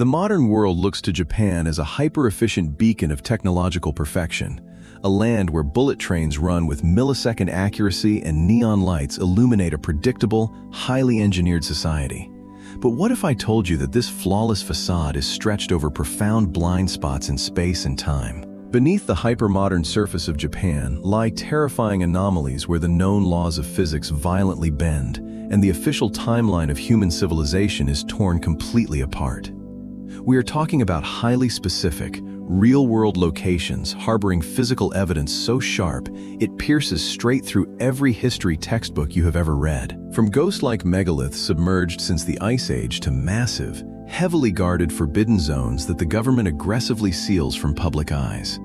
The modern world looks to Japan as a hyper-efficient beacon of technological perfection, a land where bullet trains run with millisecond accuracy and neon lights illuminate a predictable, highly engineered society. But what if I told you that this flawless facade is stretched over profound blind spots in space and time? Beneath the hyper-modern surface of Japan lie terrifying anomalies where the known laws of physics violently bend, and the official timeline of human civilization is torn completely apart. We are talking about highly specific, real-world locations harboring physical evidence so sharp it pierces straight through every history textbook you have ever read. From ghost-like megaliths submerged since the Ice Age to massive, heavily guarded forbidden zones that the government aggressively seals from public eyes.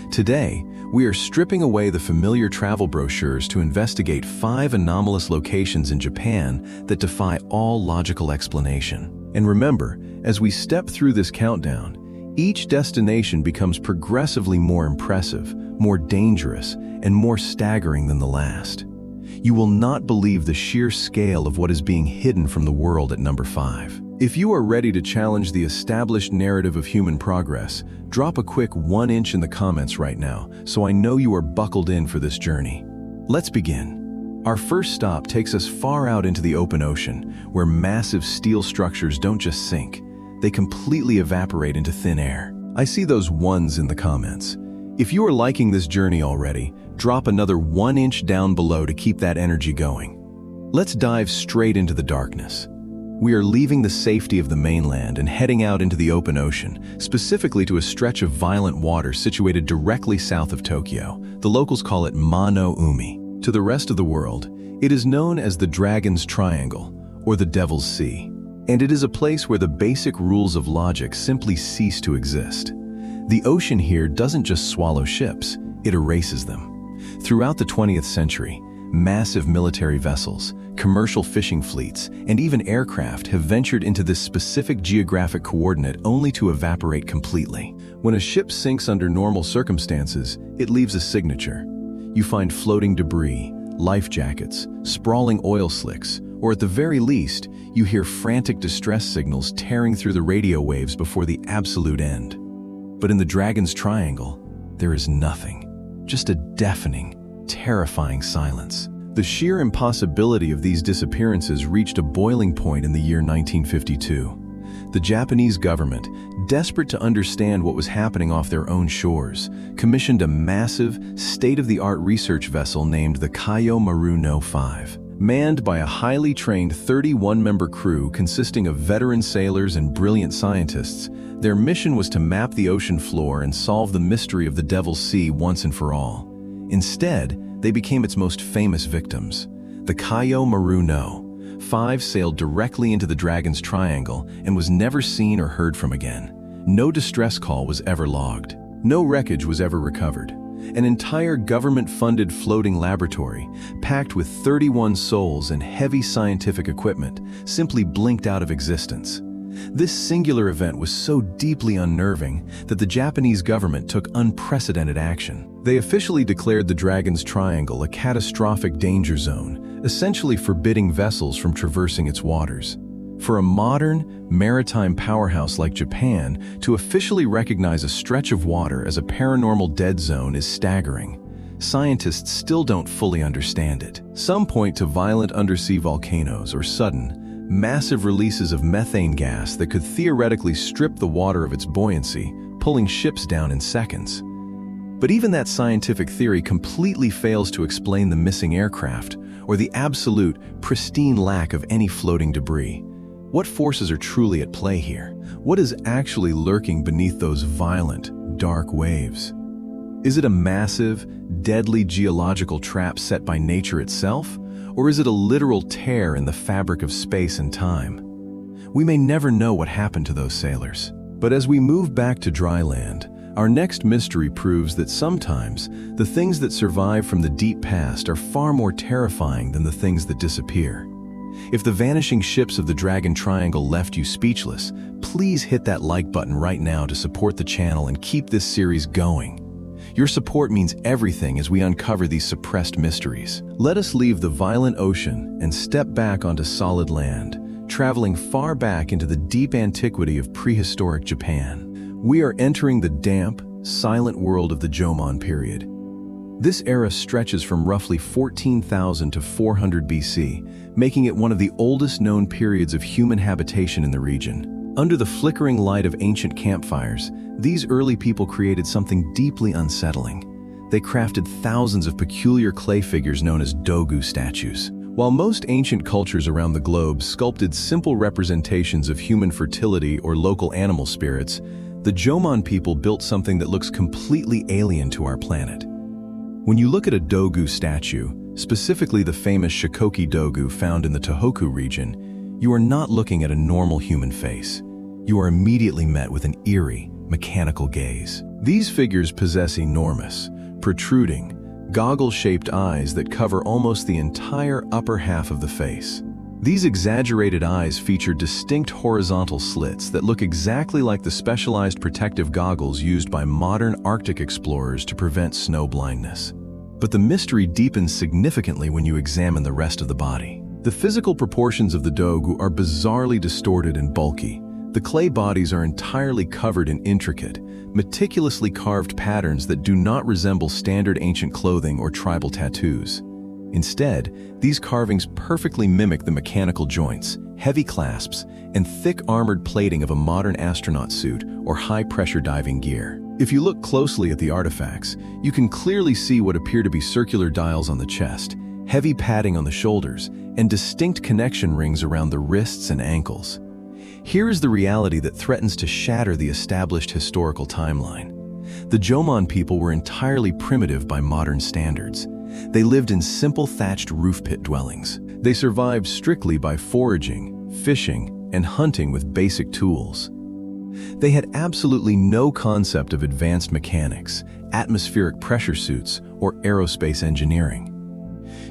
Today, we are stripping away the familiar travel brochures to investigate 5 anomalous locations in Japan that defy all logical explanation. And remember, as we step through this countdown, each destination becomes progressively more impressive, more dangerous, and more staggering than the last. You will not believe the sheer scale of what is being hidden from the world at number 5. If you are ready to challenge the established narrative of human progress, drop a quick 1 inch in the comments right now, so I know you are buckled in for this journey. Let's begin. Our first stop takes us far out into the open ocean, where massive steel structures don't just sink, they completely evaporate into thin air. I see those ones in the comments. If you are liking this journey already, drop another 1 inch down below to keep that energy going. Let's dive straight into the darkness. We are leaving the safety of the mainland and heading out into the open ocean, specifically to a stretch of violent water situated directly south of Tokyo. The locals call it Mono-Umi. To the rest of the world, it is known as the Dragon's Triangle, or the Devil's Sea. And it is a place where the basic rules of logic simply cease to exist. The ocean here doesn't just swallow ships, it erases them. Throughout the 20th century, massive military vessels, commercial fishing fleets, and even aircraft have ventured into this specific geographic coordinate only to evaporate completely. When a ship sinks under normal circumstances, it leaves a signature. You find floating debris, life jackets, sprawling oil slicks, or at the very least, you hear frantic distress signals tearing through the radio waves before the absolute end. But in the Dragon's Triangle, there is nothing, just a deafening, terrifying silence. The sheer impossibility of these disappearances reached a boiling point in the year 1952. The Japanese government, desperate to understand what was happening off their own shores, commissioned a massive, state-of-the-art research vessel named the Kaio Maru no 5. Manned by a highly trained 31-member crew consisting of veteran sailors and brilliant scientists, their mission was to map the ocean floor and solve the mystery of the Devil's Sea once and for all. Instead, they became its most famous victims. The Kaio Maru no 5 sailed directly into the Dragon's Triangle and was never seen or heard from again. No distress call was ever logged. No wreckage was ever recovered. An entire government-funded floating laboratory, packed with 31 souls and heavy scientific equipment, simply blinked out of existence. This singular event was so deeply unnerving that the Japanese government took unprecedented action. They officially declared the Dragon's Triangle a catastrophic danger zone, essentially forbidding vessels from traversing its waters. For a modern, maritime powerhouse like Japan to officially recognize a stretch of water as a paranormal dead zone is staggering. Scientists still don't fully understand it. Some point to violent undersea volcanoes or sudden, massive releases of methane gas that could theoretically strip the water of its buoyancy, pulling ships down in seconds. But even that scientific theory completely fails to explain the missing aircraft or the absolute, pristine lack of any floating debris. What forces are truly at play here? What is actually lurking beneath those violent, dark waves? Is it a massive, deadly geological trap set by nature itself? Or is it a literal tear in the fabric of space and time? We may never know what happened to those sailors. But as we move back to dry land, our next mystery proves that sometimes the things that survive from the deep past are far more terrifying than the things that disappear. If the vanishing ships of the Dragon Triangle left you speechless, please hit that like button right now to support the channel and keep this series going. Your support means everything as we uncover these suppressed mysteries. Let us leave the violent ocean and step back onto solid land, traveling far back into the deep antiquity of prehistoric Japan. We are entering the damp, silent world of the Jomon period. This era stretches from roughly 14,000 to 400 BC, making it one of the oldest known periods of human habitation in the region. Under the flickering light of ancient campfires, these early people created something deeply unsettling. They crafted thousands of peculiar clay figures known as dogu statues. While most ancient cultures around the globe sculpted simple representations of human fertility or local animal spirits, the Jomon people built something that looks completely alien to our planet. When you look at a dogu statue, specifically the famous Shikoki dogu found in the Tohoku region, you are not looking at a normal human face. You are immediately met with an eerie, mechanical gaze. These figures possess enormous, protruding, goggle-shaped eyes that cover almost the entire upper half of the face. These exaggerated eyes feature distinct horizontal slits that look exactly like the specialized protective goggles used by modern Arctic explorers to prevent snow blindness. But the mystery deepens significantly when you examine the rest of the body. The physical proportions of the dogu are bizarrely distorted and bulky. The clay bodies are entirely covered in intricate, meticulously carved patterns that do not resemble standard ancient clothing or tribal tattoos. Instead, these carvings perfectly mimic the mechanical joints, heavy clasps, and thick armored plating of a modern astronaut suit or high-pressure diving gear. If you look closely at the artifacts, you can clearly see what appear to be circular dials on the chest, heavy padding on the shoulders, and distinct connection rings around the wrists and ankles. Here is the reality that threatens to shatter the established historical timeline. The Jomon people were entirely primitive by modern standards. They lived in simple thatched roof pit dwellings. They survived strictly by foraging, fishing, and hunting with basic tools. They had absolutely no concept of advanced mechanics, atmospheric pressure suits, or aerospace engineering.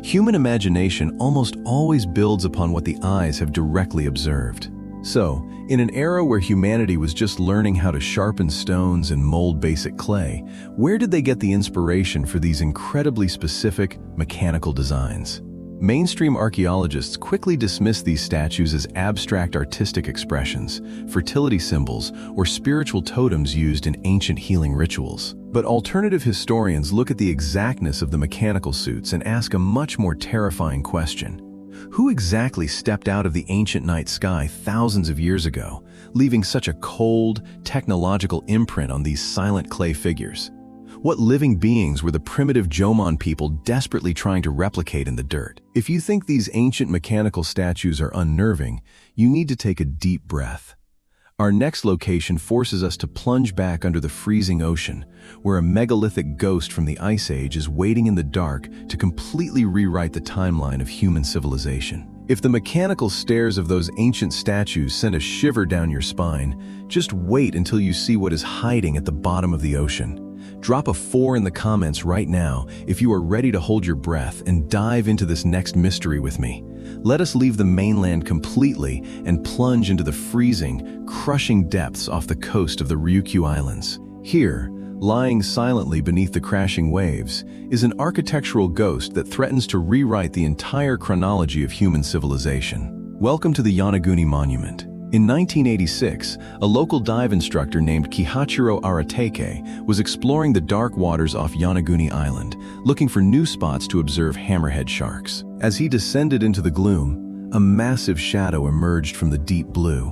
Human imagination almost always builds upon what the eyes have directly observed. So, in an era where humanity was just learning how to sharpen stones and mold basic clay, where did they get the inspiration for these incredibly specific, mechanical designs? Mainstream archaeologists quickly dismiss these statues as abstract artistic expressions, fertility symbols, or spiritual totems used in ancient healing rituals. But alternative historians look at the exactness of the mechanical suits and ask a much more terrifying question. Who exactly stepped out of the ancient night sky thousands of years ago, leaving such a cold, technological imprint on these silent clay figures? What living beings were the primitive Jomon people desperately trying to replicate in the dirt? If you think these ancient mechanical statues are unnerving, you need to take a deep breath. Our next location forces us to plunge back under the freezing ocean, where a megalithic ghost from the Ice Age is waiting in the dark to completely rewrite the timeline of human civilization. If the mechanical stares of those ancient statues send a shiver down your spine, just wait until you see what is hiding at the bottom of the ocean. Drop a 4 in the comments right now if you are ready to hold your breath and dive into this next mystery with me. Let us leave the mainland completely and plunge into the freezing, crushing depths off the coast of the Ryukyu Islands. Here, lying silently beneath the crashing waves, is an architectural ghost that threatens to rewrite the entire chronology of human civilization. Welcome to the Yonaguni Monument. In 1986, a local dive instructor named Kihachiro Aratake was exploring the dark waters off Yonaguni Island, looking for new spots to observe hammerhead sharks. As he descended into the gloom, a massive shadow emerged from the deep blue.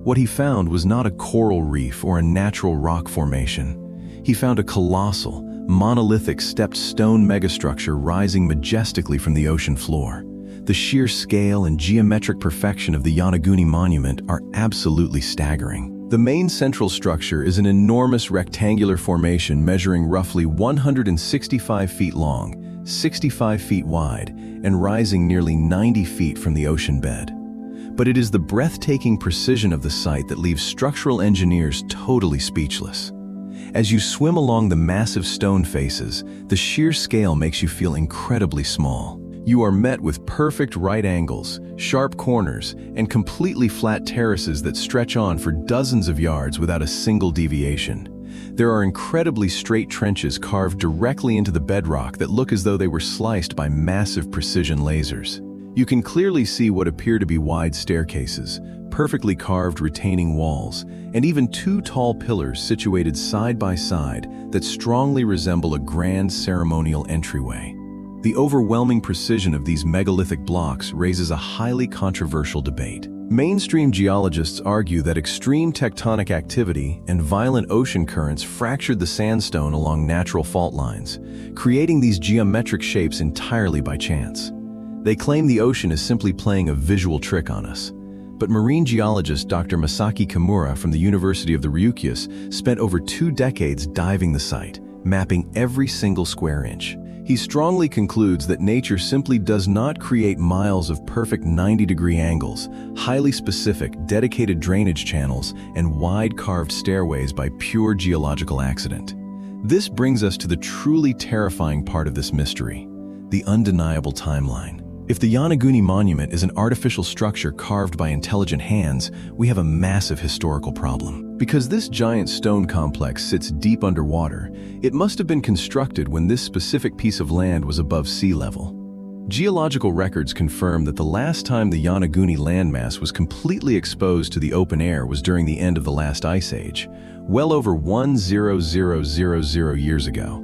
What he found was not a coral reef or a natural rock formation. He found a colossal, monolithic stepped stone megastructure rising majestically from the ocean floor. The sheer scale and geometric perfection of the Yonaguni Monument are absolutely staggering. The main central structure is an enormous rectangular formation measuring roughly 165 feet long, 65 feet wide, and rising nearly 90 feet from the ocean bed. But it is the breathtaking precision of the site that leaves structural engineers totally speechless. As you swim along the massive stone faces, the sheer scale makes you feel incredibly small. You are met with perfect right angles, sharp corners, and completely flat terraces that stretch on for dozens of yards without a single deviation. There are incredibly straight trenches carved directly into the bedrock that look as though they were sliced by massive precision lasers. You can clearly see what appear to be wide staircases, perfectly carved retaining walls, and even two tall pillars situated side by side that strongly resemble a grand ceremonial entryway. The overwhelming precision of these megalithic blocks raises a highly controversial debate. Mainstream geologists argue that extreme tectonic activity and violent ocean currents fractured the sandstone along natural fault lines, creating these geometric shapes entirely by chance. They claim the ocean is simply playing a visual trick on us. But marine geologist Dr. Masaki Kimura from the University of the Ryukyus spent over 2 decades diving the site, mapping every single square inch. He strongly concludes that nature simply does not create miles of perfect 90-degree angles, highly specific, dedicated drainage channels, and wide carved stairways by pure geological accident. This brings us to the truly terrifying part of this mystery, the undeniable timeline. If the Yonaguni Monument is an artificial structure carved by intelligent hands, we have a massive historical problem. Because this giant stone complex sits deep underwater, it must have been constructed when this specific piece of land was above sea level. Geological records confirm that the last time the Yonaguni landmass was completely exposed to the open air was during the end of the last ice age, well over 100,000 years ago.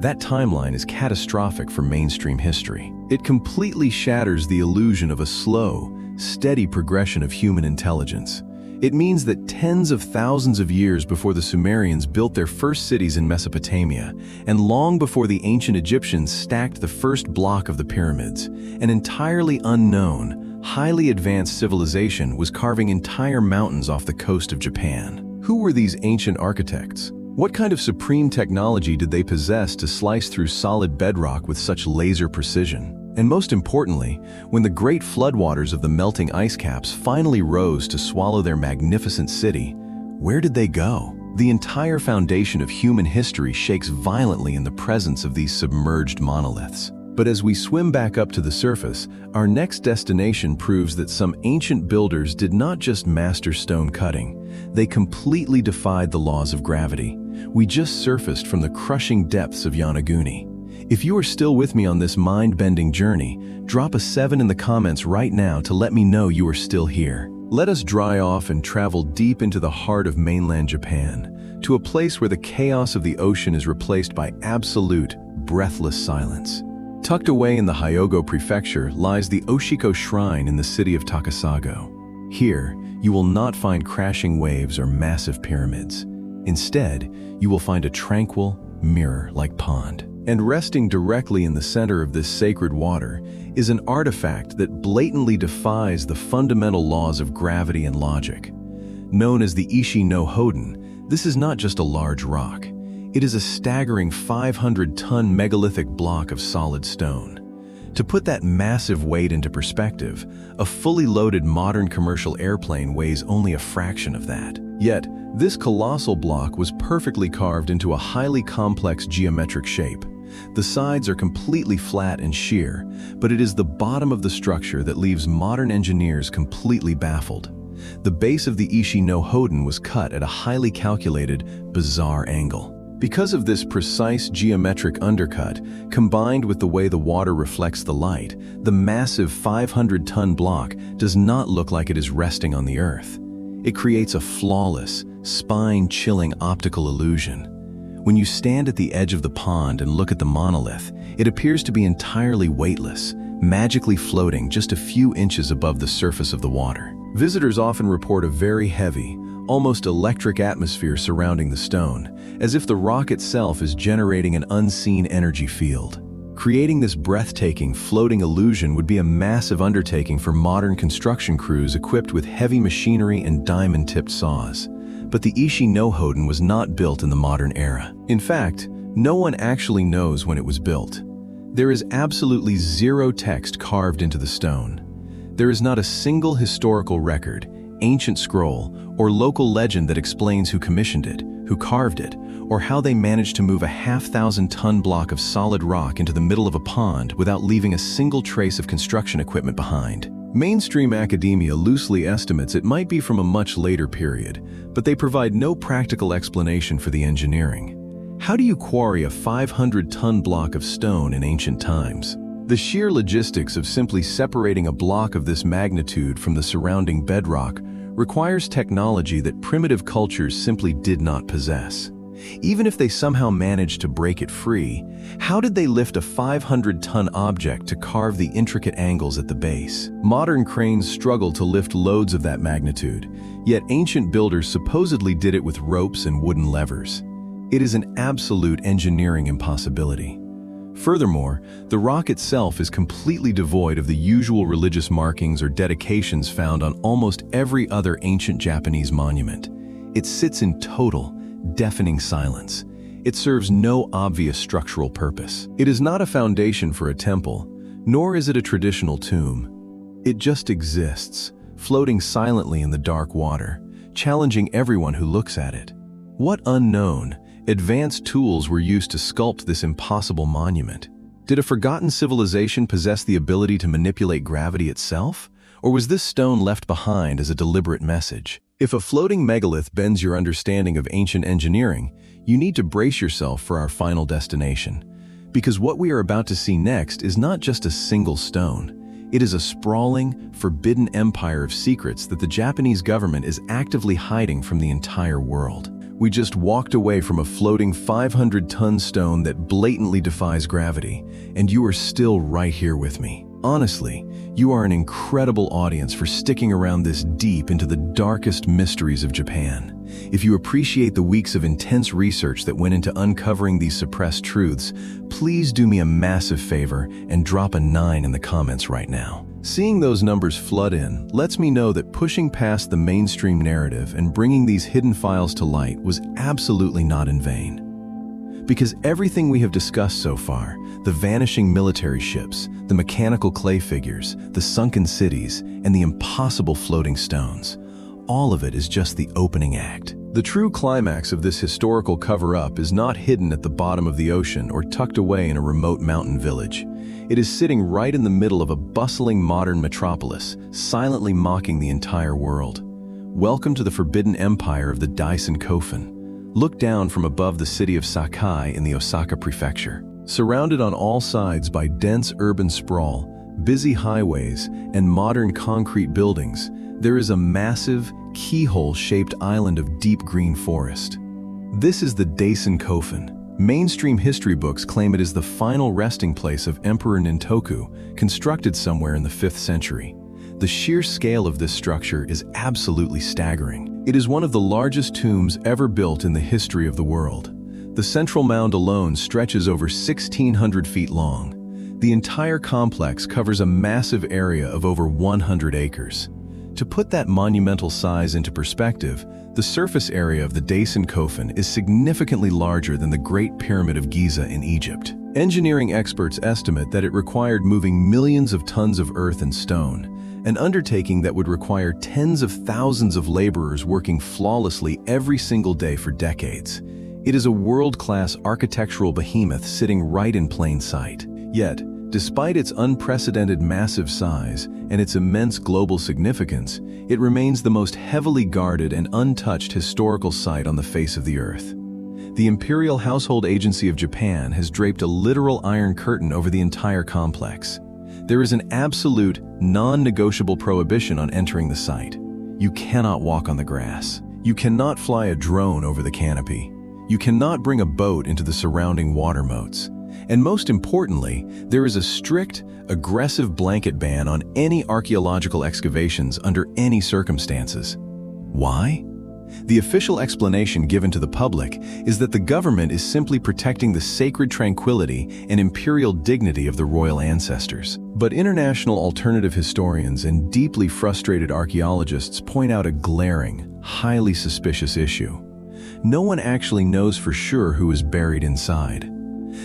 That timeline is catastrophic for mainstream history. It completely shatters the illusion of a slow, steady progression of human intelligence. It means that tens of thousands of years before the Sumerians built their first cities in Mesopotamia, and long before the ancient Egyptians stacked the first block of the pyramids, an entirely unknown, highly advanced civilization was carving entire mountains off the coast of Japan. Who were these ancient architects? What kind of supreme technology did they possess to slice through solid bedrock with such laser precision? And most importantly, when the great floodwaters of the melting ice caps finally rose to swallow their magnificent city, where did they go? The entire foundation of human history shakes violently in the presence of these submerged monoliths. But as we swim back up to the surface, our next destination proves that some ancient builders did not just master stone cutting, they completely defied the laws of gravity. We just surfaced from the crushing depths of Yonaguni. If you are still with me on this mind-bending journey, drop a 7 in the comments right now to let me know you are still here. Let us dry off and travel deep into the heart of mainland Japan, to a place where the chaos of the ocean is replaced by absolute, breathless silence. Tucked away in the Hyogo Prefecture lies the Oshiko Shrine in the city of Takasago. Here, you will not find crashing waves or massive pyramids. Instead, you will find a tranquil, mirror-like pond. And resting directly in the center of this sacred water is an artifact that blatantly defies the fundamental laws of gravity and logic. Known as the Ishi no Hoden, this is not just a large rock. It is a staggering 500-ton megalithic block of solid stone. To put that massive weight into perspective, a fully loaded modern commercial airplane weighs only a fraction of that. Yet, this colossal block was perfectly carved into a highly complex geometric shape. The sides are completely flat and sheer, but it is the bottom of the structure that leaves modern engineers completely baffled. The base of the Ishi no Hoden was cut at a highly calculated, bizarre angle. Because of this precise geometric undercut, combined with the way the water reflects the light, the massive 500-ton block does not look like it is resting on the earth. It creates a flawless, spine-chilling optical illusion. When you stand at the edge of the pond and look at the monolith, it appears to be entirely weightless, magically floating just a few inches above the surface of the water. Visitors often report a very heavy, almost electric atmosphere surrounding the stone, as if the rock itself is generating an unseen energy field. Creating this breathtaking, floating illusion would be a massive undertaking for modern construction crews equipped with heavy machinery and diamond-tipped saws. But the Ishi no Hoden was not built in the modern era. In fact, no one actually knows when it was built. There is absolutely zero text carved into the stone. There is not a single historical record, ancient scroll, or local legend that explains who commissioned it, who carved it, or how they managed to move a 5,000-ton block of solid rock into the middle of a pond without leaving a single trace of construction equipment behind. Mainstream academia loosely estimates it might be from a much later period, but they provide no practical explanation for the engineering. How do you quarry a 500-ton block of stone in ancient times? The sheer logistics of simply separating a block of this magnitude from the surrounding bedrock requires technology that primitive cultures simply did not possess. Even if they somehow managed to break it free, how did they lift a 500-ton object to carve the intricate angles at the base? Modern cranes struggle to lift loads of that magnitude, yet ancient builders supposedly did it with ropes and wooden levers. It is an absolute engineering impossibility. Furthermore, the rock itself is completely devoid of the usual religious markings or dedications found on almost every other ancient Japanese monument. It sits in total, deafening silence. It serves no obvious structural purpose. It is not a foundation for a temple, nor is it a traditional tomb. It just exists, floating silently in the dark water, challenging everyone who looks at it. What unknown, advanced tools were used to sculpt this impossible monument? Did a forgotten civilization possess the ability to manipulate gravity itself? Or was this stone left behind as a deliberate message? If a floating megalith bends your understanding of ancient engineering, you need to brace yourself for our final destination. Because what we are about to see next is not just a single stone. It is a sprawling, forbidden empire of secrets that the Japanese government is actively hiding from the entire world. We just walked away from a floating 500-ton stone that blatantly defies gravity, and you are still right here with me. Honestly, you are an incredible audience for sticking around this deep into the darkest mysteries of Japan. If you appreciate the weeks of intense research that went into uncovering these suppressed truths, please do me a massive favor and drop a 9 in the comments right now. Seeing those numbers flood in lets me know that pushing past the mainstream narrative and bringing these hidden files to light was absolutely not in vain. Because everything we have discussed so far, the vanishing military ships, the mechanical clay figures, the sunken cities, and the impossible floating stones, all of it is just the opening act. The true climax of this historical cover-up is not hidden at the bottom of the ocean or tucked away in a remote mountain village. It is sitting right in the middle of a bustling modern metropolis, silently mocking the entire world. Welcome to the forbidden empire of the Daisen Kofen. Look down from above the city of Sakai in the Osaka prefecture. Surrounded on all sides by dense urban sprawl, busy highways, and modern concrete buildings, there is a massive, keyhole-shaped island of deep green forest. This is the Daisen Kofen. Mainstream history books claim it is the final resting place of Emperor Nintoku, constructed somewhere in the 5th century. The sheer scale of this structure is absolutely staggering. It is one of the largest tombs ever built in the history of the world. The central mound alone stretches over 1,600 feet long. The entire complex covers a massive area of over 100 acres. To put that monumental size into perspective, the surface area of the Daisen Kofen is significantly larger than the Great Pyramid of Giza in Egypt. Engineering experts estimate that it required moving millions of tons of earth and stone, an undertaking that would require tens of thousands of laborers working flawlessly every single day for decades. It is a world-class architectural behemoth sitting right in plain sight. Yet, despite its unprecedented massive size and its immense global significance, it remains the most heavily guarded and untouched historical site on the face of the earth. The Imperial Household Agency of Japan has draped a literal iron curtain over the entire complex. There is an absolute, non-negotiable prohibition on entering the site. You cannot walk on the grass. You cannot fly a drone over the canopy. You cannot bring a boat into the surrounding water moats. And most importantly, there is a strict, aggressive blanket ban on any archaeological excavations under any circumstances. Why? The official explanation given to the public is that the government is simply protecting the sacred tranquility and imperial dignity of the royal ancestors. But international alternative historians and deeply frustrated archaeologists point out a glaring, highly suspicious issue. No one actually knows for sure who is buried inside.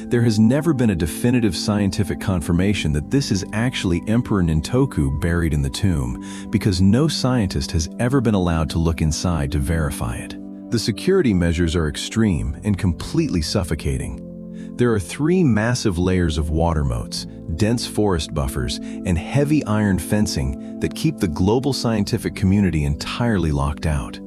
There has never been a definitive scientific confirmation that this is actually Emperor Nintoku buried in the tomb, because no scientist has ever been allowed to look inside to verify it. The security measures are extreme and completely suffocating. There are 3 massive layers of water moats, dense forest buffers, and heavy iron fencing that keep the global scientific community entirely locked out.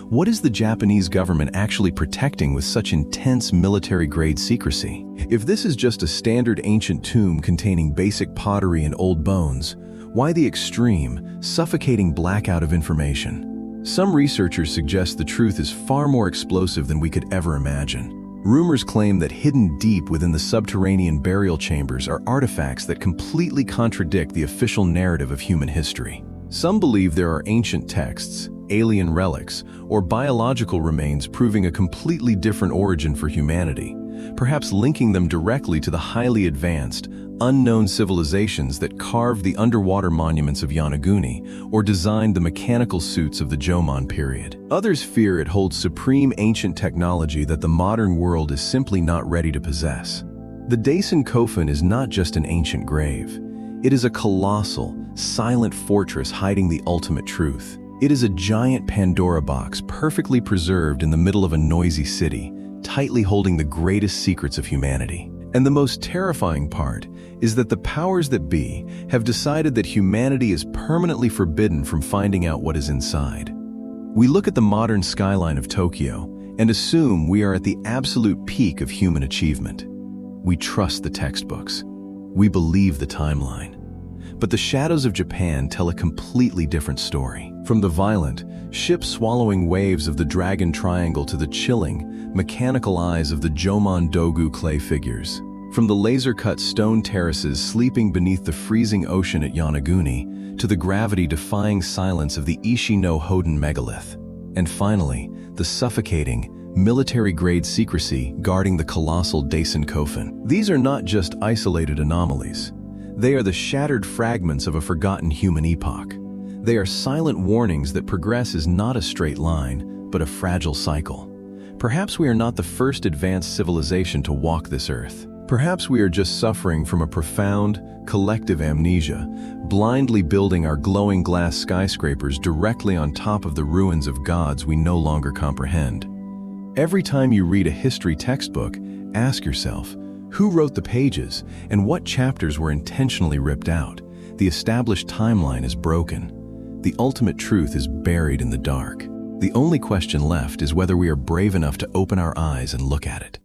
What is the Japanese government actually protecting with such intense military-grade secrecy? If this is just a standard ancient tomb containing basic pottery and old bones, why the extreme, suffocating blackout of information? Some researchers suggest the truth is far more explosive than we could ever imagine. Rumors claim that hidden deep within the subterranean burial chambers are artifacts that completely contradict the official narrative of human history. Some believe there are ancient texts, alien relics, or biological remains proving a completely different origin for humanity, perhaps linking them directly to the highly advanced, unknown civilizations that carved the underwater monuments of Yonaguni or designed the mechanical suits of the Jomon period. Others fear it holds supreme ancient technology that the modern world is simply not ready to possess. The Daisen Coffin is not just an ancient grave. It is a colossal, silent fortress hiding the ultimate truth. It is a giant Pandora box perfectly preserved in the middle of a noisy city, tightly holding the greatest secrets of humanity. And the most terrifying part is that the powers that be have decided that humanity is permanently forbidden from finding out what is inside. We look at the modern skyline of Tokyo and assume we are at the absolute peak of human achievement. We trust the textbooks. We believe the timeline. But the shadows of Japan tell a completely different story. From the violent, ship-swallowing waves of the Dragon Triangle to the chilling, mechanical eyes of the Jomon Dogu clay figures. From the laser-cut stone terraces sleeping beneath the freezing ocean at Yonaguni to the gravity-defying silence of the Ishi-no Hoden megalith. And finally, the suffocating, military-grade secrecy guarding the colossal Daisen Coffin. These are not just isolated anomalies. They are the shattered fragments of a forgotten human epoch. They are silent warnings that progress is not a straight line, but a fragile cycle. Perhaps we are not the first advanced civilization to walk this earth. Perhaps we are just suffering from a profound, collective amnesia, blindly building our glowing glass skyscrapers directly on top of the ruins of gods we no longer comprehend. Every time you read a history textbook, ask yourself, who wrote the pages and what chapters were intentionally ripped out? The established timeline is broken. The ultimate truth is buried in the dark. The only question left is whether we are brave enough to open our eyes and look at it.